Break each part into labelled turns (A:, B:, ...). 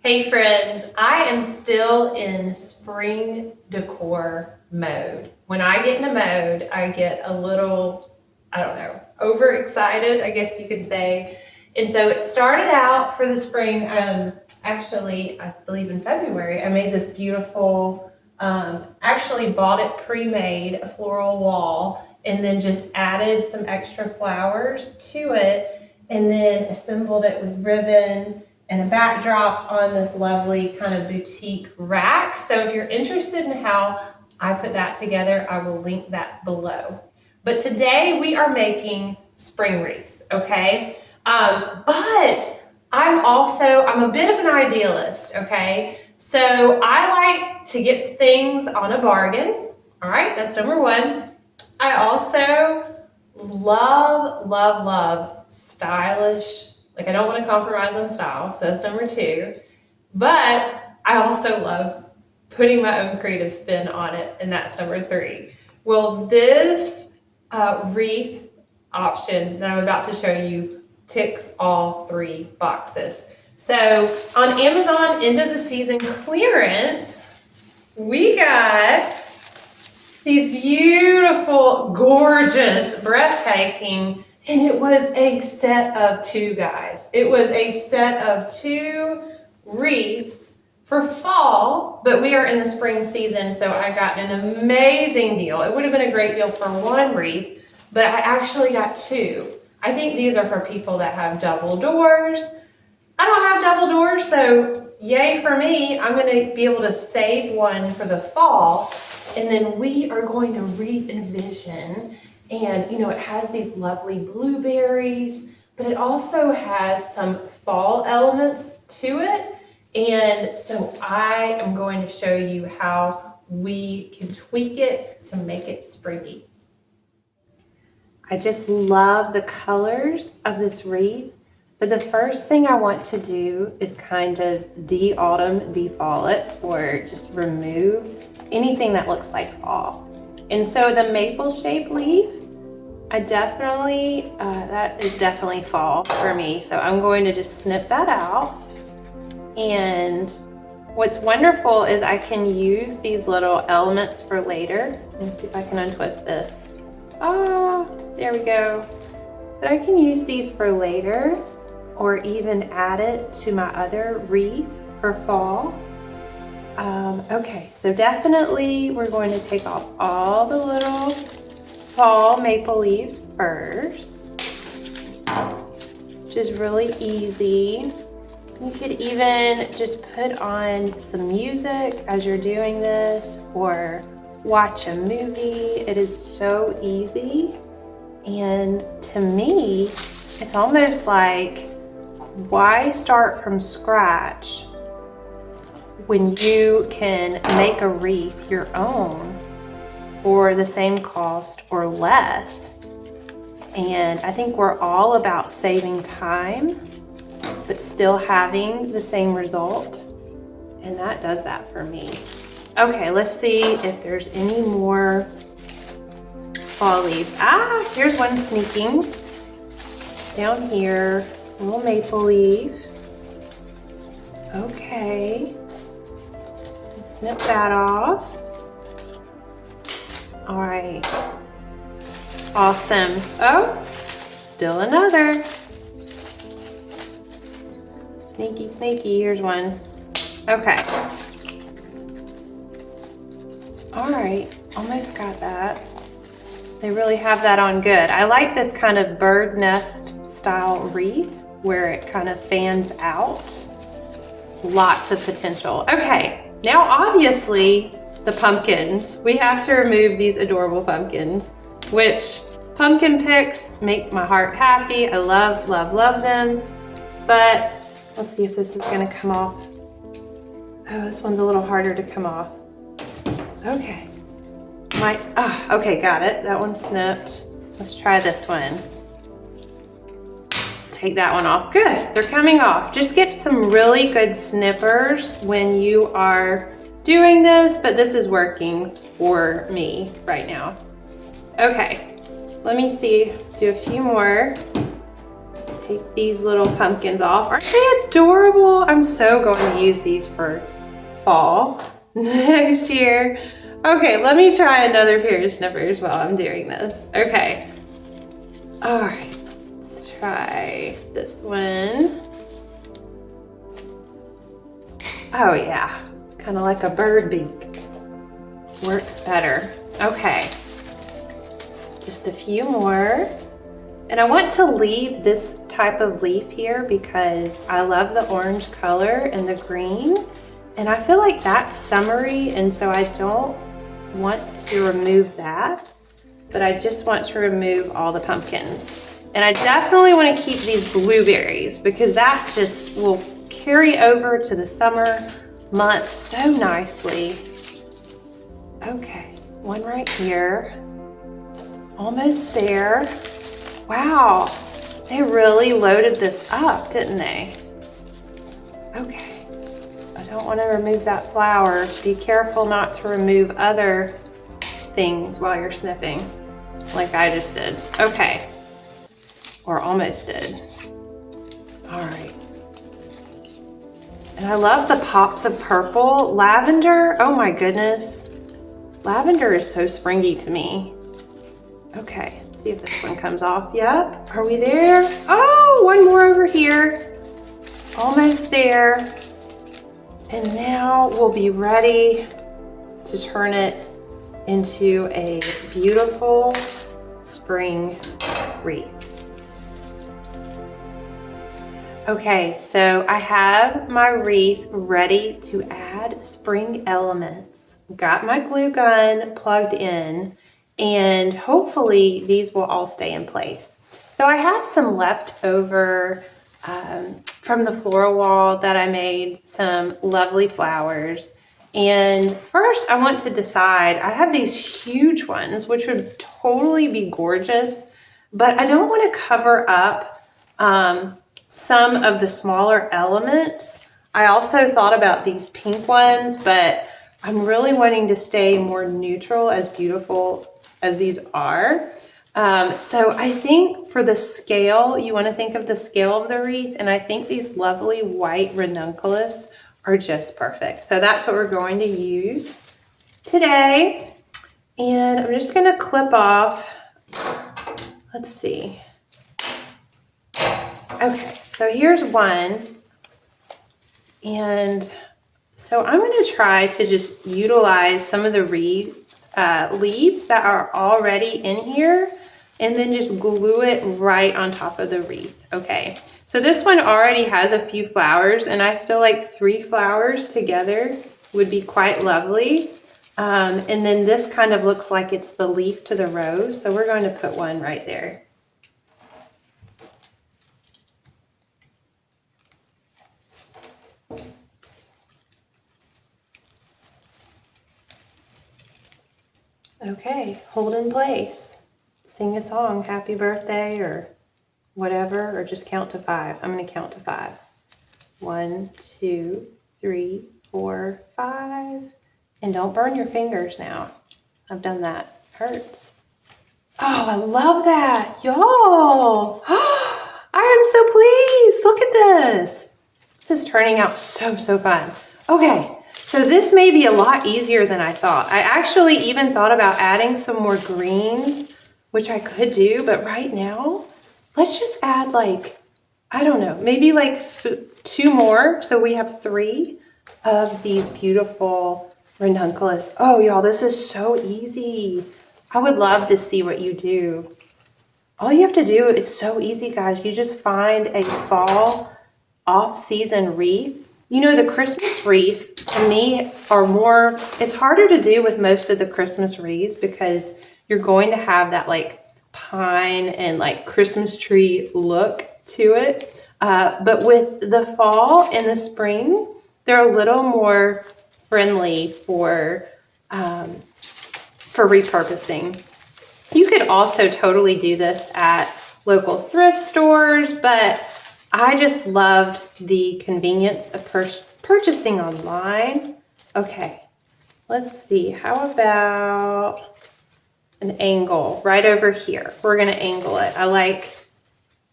A: Hey friends, I am still in spring decor mode. When I get into mode, I get a little, I don't know, overexcited, I guess you could say. And so it started out for the spring, actually, I believe in February, I made this beautiful, actually bought it pre-made, a floral wall, and then just added some extra flowers to it, and then assembled it with ribbon and a backdrop on this lovely kind of boutique rack. So if you're interested in how I put that together, I will link that below. But today we are making spring wreaths, okay? But I'm a bit of an idealist, okay? So I like to get things on a bargain, all right? That's number one. I also love stylish. Like, I don't want to compromise on style, so that's number two. But I also love putting my own creative spin on it, and that's number three. Well, this wreath option that I'm about to show you ticks all three boxes. So on Amazon end of the season clearance, we got these beautiful, gorgeous, breathtaking, and it was a set of two, guys. It was a set of two wreaths for fall, but we are in the spring season, so I got an amazing deal. It would have been a great deal for one wreath, but I actually got two. I think these are for people that have double doors. I don't have double doors, so yay for me. I'm gonna be able to save one for the fall, and then we are going to wreath envision. And, you know, it has these lovely blueberries, but it also has some fall elements to it. And so I am going to show you how we can tweak it to make it springy. I just love the colors of this wreath, but the first thing I want to do is kind of de-autumn, de-fall it, or just remove anything that looks like fall. And so the maple shaped leaf, that is definitely fall for me. So I'm going to just snip that out. And what's wonderful is I can use these little elements for later. Let's see if I can untwist this. Oh, there we go. But I can use these for later, or even add it to my other wreath for fall. Okay, so definitely we're going to take off all the little fall maple leaves first, which is really easy. You could even just put on some music as you're doing this, or watch a movie. It is so easy. And to me, it's almost like, why start from scratch when you can make a wreath your own for the same cost or less? And I think we're all about saving time, but still having the same result. And that does that for me. Okay, let's see if there's any more fall leaves. Ah, here's one sneaking down here, a little maple leaf. Okay. Snip that off. All right. Awesome. Oh, still another. Sneaky, sneaky. Here's one. Okay. All right. Almost got that. They really have that on good. I like this kind of bird nest style wreath where it kind of fans out. Lots of potential. Okay. Now, obviously, the pumpkins. We have to remove these adorable pumpkins, which pumpkin picks make my heart happy. I love them. But let's see if this is gonna come off. Oh, this one's a little harder to come off. Okay. Okay, got it. That one snipped. Let's try this one. Take that one off. Good, they're coming off. Just get some really good snippers when you are doing this, but this is working for me right now. Okay, let me see, do a few more. take these little pumpkins off. Aren't they adorable? I'm so going to use these for fall next year. Okay, let me try another pair of snippers while I'm doing this. Okay. All right, let's try this one. Oh yeah, kind of like a bird beak. Works better. Okay, just a few more. And I want to leave this type of leaf here because I love the orange color and the green. And I feel like that's summery, and so I don't want to remove that, but I just want to remove all the pumpkins. And I definitely want to keep these blueberries because that just will carry over to the summer months so nicely. Okay, one right here. Almost there. Wow, they really loaded this up, didn't they? Okay, I don't want to remove that flower. Be careful not to remove other things while you're snipping, like I just did. Okay, or almost did. All right. And I love the pops of purple. Lavender, oh my goodness. Lavender is so springy to me. Okay, see if this one comes off. Yep, are we there? Oh, one more over here. Almost there. And now we'll be ready to turn it into a beautiful spring wreath. Okay, so I have my wreath ready to add spring elements. Got my glue gun plugged in, and hopefully these will all stay in place. So I have some leftover from the floral wall that I made, some lovely flowers. And first I want to decide, I have these huge ones, which would totally be gorgeous, but I don't want to cover up some of the smaller elements. I also thought about these pink ones, but I'm really wanting to stay more neutral, as beautiful as these are. So I think for the scale, you want to think of the scale of the wreath, and I think these lovely white ranunculus are just perfect. So that's what we're going to use today. And I'm just going to clip off, let's see. Okay, so here's one. And so I'm going to try to just utilize some of the leaves that are already in here, and then just glue it right on top of the wreath. Okay, so this one already has a few flowers, and I feel like 3 flowers together would be quite lovely. And then this kind of looks like it's the leaf to the rose, so we're going to put one right there. Okay, hold in place. Sing a song, happy birthday or whatever, or just count to 5. I'm going to count to 5. 1, 2, 3, 4, 5. And don't burn your fingers now. I've done that. Hurts. Oh, I love that. Y'all. I am so pleased. Look at this. This is turning out so fun. Okay. So this may be a lot easier than I thought. I actually even thought about adding some more greens, which I could do, but right now, let's just add like, I don't know, maybe like 2 more. So we have 3 of these beautiful ranunculus. Oh, y'all, this is so easy. I would love to see what you do. All you have to do is so easy, guys. You just find a fall off-season wreath. You know, the Christmas wreaths, to me, are more, it's harder to do with most of the Christmas wreaths because you're going to have that like pine and like Christmas tree look to it. But with the fall and the spring, they're a little more friendly for repurposing. You could also totally do this at local thrift stores, but I just loved the convenience of purchasing online. Okay, let's see. How about an angle right over here? We're going to angle it. I like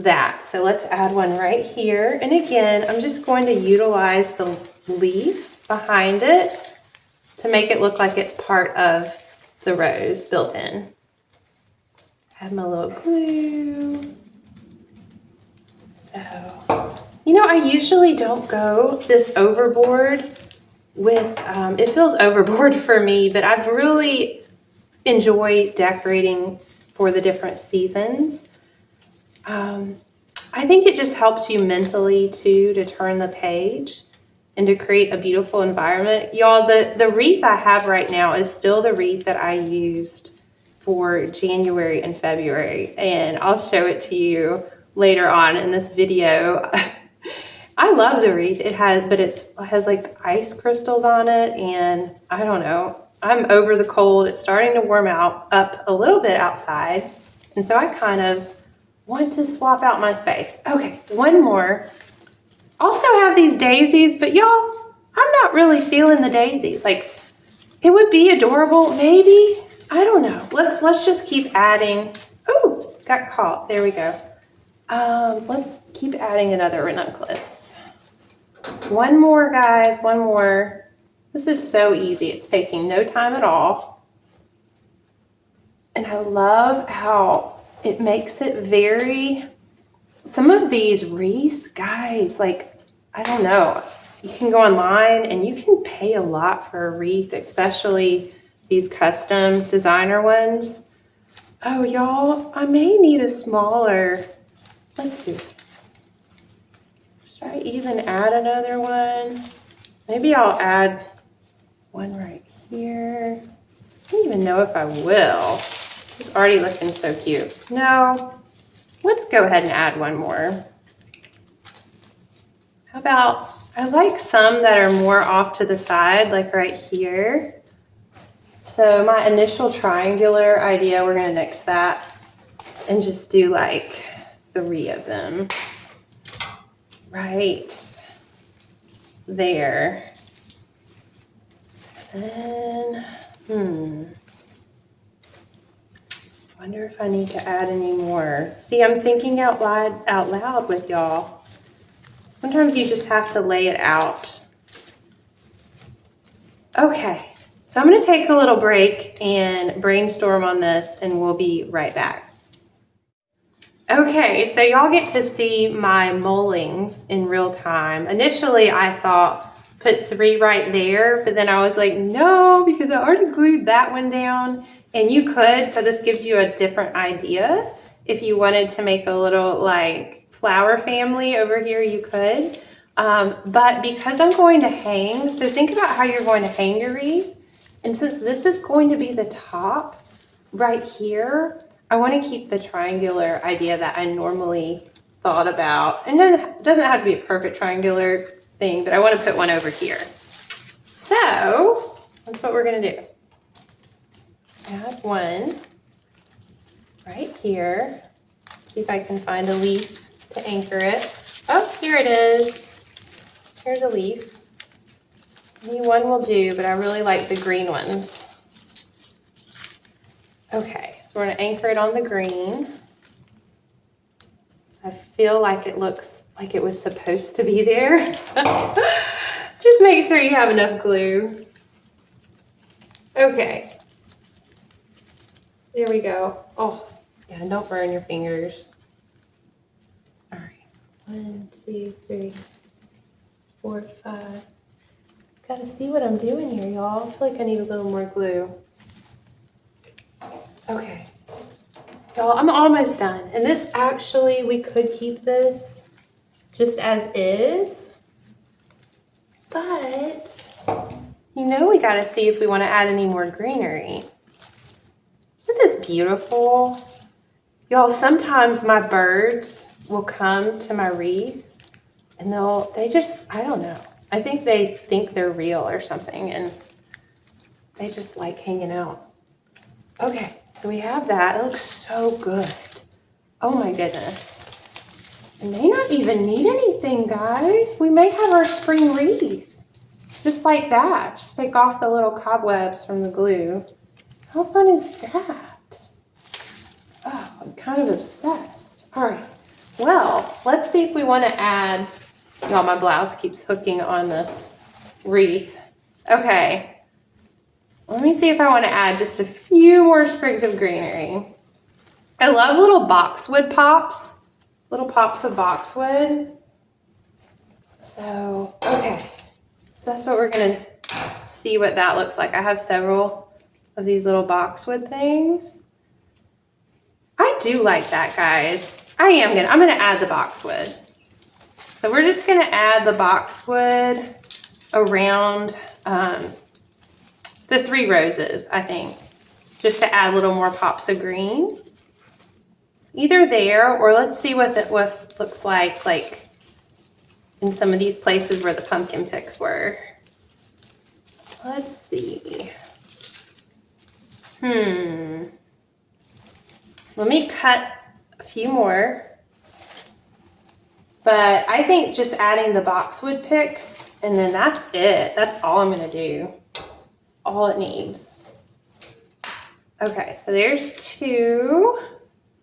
A: that. So let's add one right here. And again, I'm just going to utilize the leaf behind it to make it look like it's part of the rose built in. Add my little glue. So, you know, I usually don't go this overboard with, it feels overboard for me, but I've really enjoyed decorating for the different seasons. I think it just helps you mentally too to turn the page and to create a beautiful environment. Y'all, the wreath I have right now is still the wreath that I used for January and February, and I'll show it to you later on in this video. I love the wreath. It has like ice crystals on it, and I don't know. I'm over the cold. It's starting to warm up a little bit outside, and so I kind of want to swap out my space. Okay, one more. Also have these daisies, but y'all, I'm not really feeling the daisies. Like, it would be adorable, maybe. I don't know. Let's just keep adding. Oh, got caught. There we go. Let's keep adding another ranunculus. One more, guys, one more. This is so easy. It's taking no time at all. And I love how it makes it very, some of these wreaths, guys, like, I don't know. You can go online and you can pay a lot for a wreath, especially these custom designer ones. Oh, y'all, I may need a smaller, let's see. Should I even add another one? Maybe I'll add one right here. I don't even know if I will. It's already looking so cute. No, let's go ahead and add one more. How about, I like some that are more off to the side, like right here. So my initial triangular idea, we're gonna nix that and just do like 3 of them. Right there. And wonder if I need to add any more. See, I'm thinking out loud with y'all. Sometimes you just have to lay it out. Okay, so I'm gonna take a little break and brainstorm on this, and we'll be right back. Okay, so y'all get to see my moldings in real time. Initially, I thought put 3 right there, but then I was like, no, because I already glued that one down. And you could, so this gives you a different idea. If you wanted to make a little like flower family over here, you could. But because I'm going to hang, so think about how you're going to hang your wreath. And since this is going to be the top right here, I want to keep the triangular idea that I normally thought about. And then it doesn't have to be a perfect triangular thing, but I want to put one over here. So that's what we're going to do. Add one right here. See if I can find a leaf to anchor it. Oh, here it is. Here's a leaf. Any one will do, but I really like the green ones. Okay, so we're going to anchor it on the green. I feel like it looks like it was supposed to be there. Just make sure you have enough glue. Okay. There we go. Oh, yeah, don't burn your fingers. All right. 1, 2, 3, 4, 5. Gotta see what I'm doing here, y'all. I feel like I need a little more glue. Okay. Y'all, I'm almost done. And this actually, we could keep this just as is. But, you know, we gotta see if we want to add any more greenery. Isn't this beautiful? Y'all, sometimes my birds will come to my wreath and they just, I don't know. I think they think they're real or something, and they just like hanging out. Okay, so we have that. It looks so good. Oh my goodness. It may not even need anything, guys. We may have our spring wreath. Just like that. Just take off the little cobwebs from the glue. How fun is that? Oh, I'm kind of obsessed. All right, Well, let's see if we want to add, y'all, my blouse keeps hooking on this wreath. Okay, let me see if I want to add just a few more sprigs of greenery. I love little boxwood pops, little pops of boxwood. So, okay, so that's what we're gonna see what that looks like. I have several of these little boxwood things. I do like that, guys. I'm gonna add the boxwood. So we're just gonna add the boxwood around the 3 roses, I think, just to add a little more pops of green. Either there, or let's see what it looks like in some of these places where the pumpkin picks were. Let's see. Let me cut a few more. But I think just adding the boxwood picks, and then that's it. That's all I'm gonna do. All it needs. Okay, so there's 2.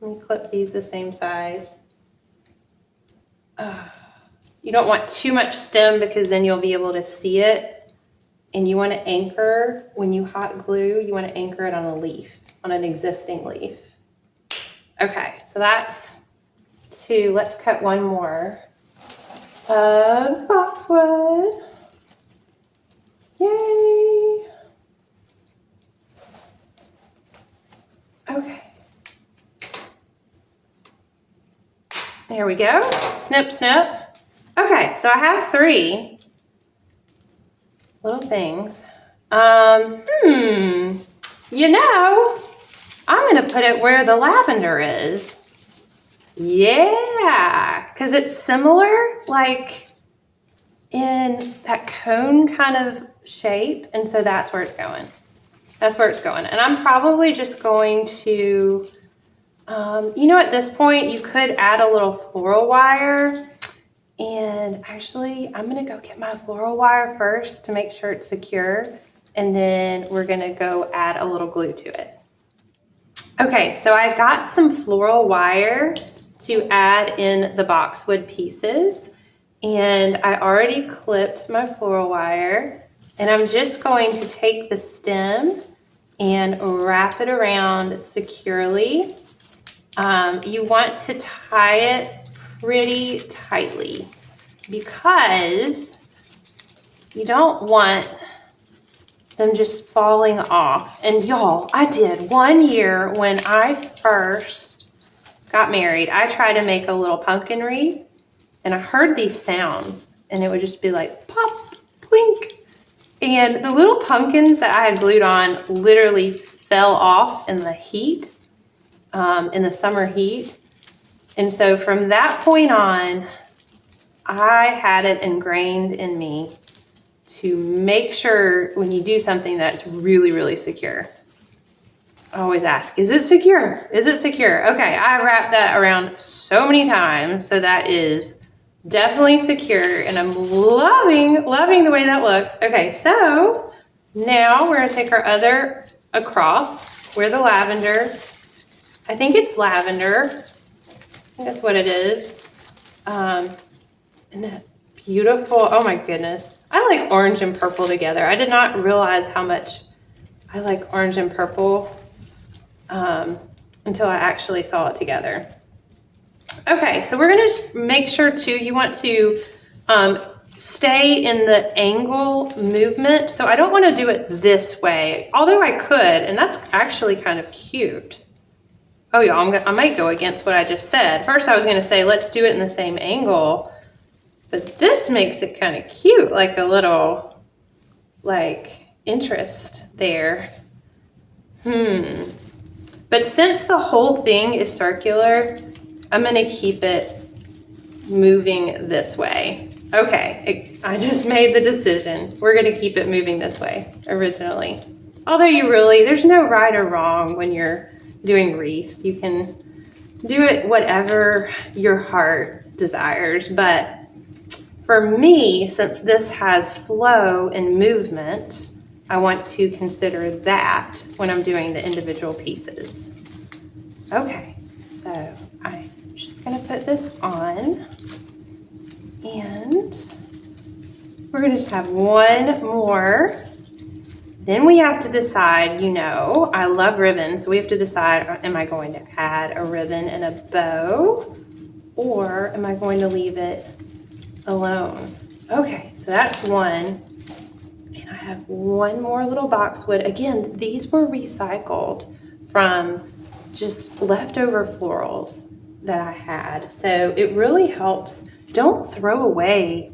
A: Let me clip these the same size. You don't want too much stem because then you'll be able to see it. And you want to anchor, when you hot glue, you want to anchor it on a leaf, on an existing leaf. Okay, so that's 2. Let's cut 1 more of boxwood. Yay! Okay. There we go. Snip, snip. Okay, so I have 3 little things. You know, I'm gonna put it where the lavender is. Yeah, because it's similar, like in that cone kind of shape, and so that's where it's going. That's where it's going. And I'm probably just going to, you know, at this point, you could add a little floral wire. And actually, I'm gonna go get my floral wire first to make sure it's secure. And then we're gonna go add a little glue to it. Okay, so I got some floral wire to add in the boxwood pieces. And I already clipped my floral wire. And I'm just going to take the stem and wrap it around securely. You want to tie it pretty tightly because you don't want them just falling off. And y'all, I did 1 year when I first got married, I tried to make a little pumpkin wreath and I heard these sounds and it would just be like pop, plink. And the little pumpkins that I had glued on literally fell off in the heat, in the summer heat. And so from that point on, I had it ingrained in me to make sure when you do something that it's really, really secure. I always ask, is it secure? Is it secure? Okay, I wrapped that around so many times, so that is definitely secure, and I'm loving the way that looks. Okay, so now we're gonna take our other across where the lavender, I think it's lavender. I think that's what it is. Isn't that beautiful? Oh my goodness. I like orange and purple together. I did not realize how much I like orange and purple until I actually saw it together. Okay, so we're gonna make sure too, you want to stay in the angle movement. So I don't wanna do it this way, although I could, and that's actually kind of cute. Oh yeah, I might go against what I just said. First I was gonna say, let's do it in the same angle, but this makes it kind of cute, like a little, like, interest there. But since the whole thing is circular, I'm gonna keep it moving this way. Okay, I just made the decision. We're gonna keep it moving this way originally. Although there's no right or wrong when you're doing wreaths. You can do it whatever your heart desires. But for me, since this has flow and movement, I want to consider that when I'm doing the individual pieces. Okay, so I'm just gonna put this on, and we're gonna just have one more. Then we have to decide, you know, I love ribbons, so we have to decide, am I going to add a ribbon and a bow, or am I going to leave it alone? Okay, so that's one. And I have one more little boxwood. Again, these were recycled from just leftover florals that I had. So it really helps. Don't throw away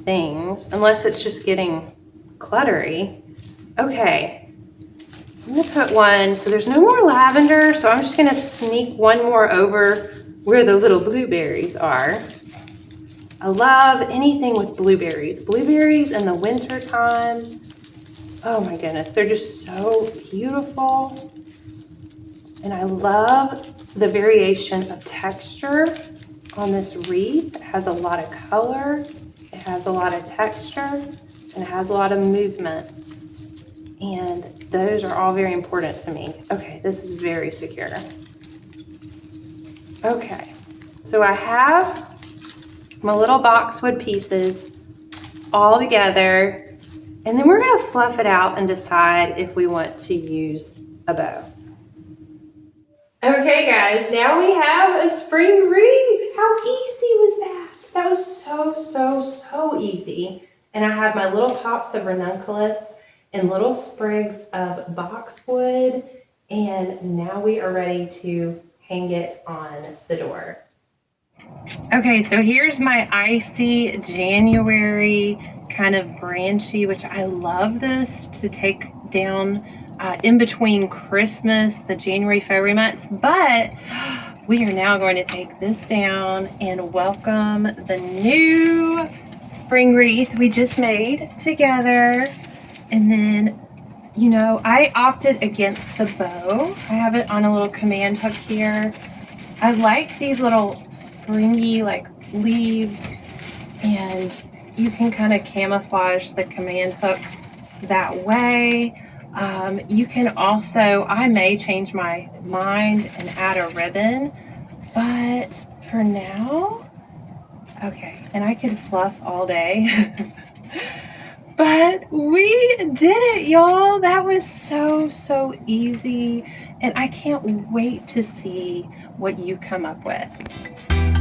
A: things unless it's just getting cluttery. Okay, I'm gonna put one, so there's no more lavender, so I'm just gonna sneak one more over where the little blueberries are. I love anything with blueberries. Blueberries in the winter time. Oh my goodness, they're just so beautiful. And I love the variation of texture on this wreath. It has a lot of color, it has a lot of texture, and it has a lot of movement. And those are all very important to me. Okay, this is very secure. Okay, so I have my little boxwood pieces all together, and then we're gonna fluff it out and decide if we want to use a bow. Okay guys, now we have a spring wreath. How easy was that? That was so easy. And I have my little pops of ranunculus and little sprigs of boxwood, and now we are ready to hang it on the door. Okay, so here's my icy January kind of branchy, which I love this to take down in between Christmas, the January, February months, but we are now going to take this down and welcome the new spring wreath we just made together. And then, you know, I opted against the bow. I have it on a little command hook here. I like these little springy like leaves, and you can kind of camouflage the command hook that way. You can also, I may change my mind and add a ribbon, but for now, okay, and I could fluff all day. But we did it, y'all. That was so easy, and I can't wait to see what you come up with.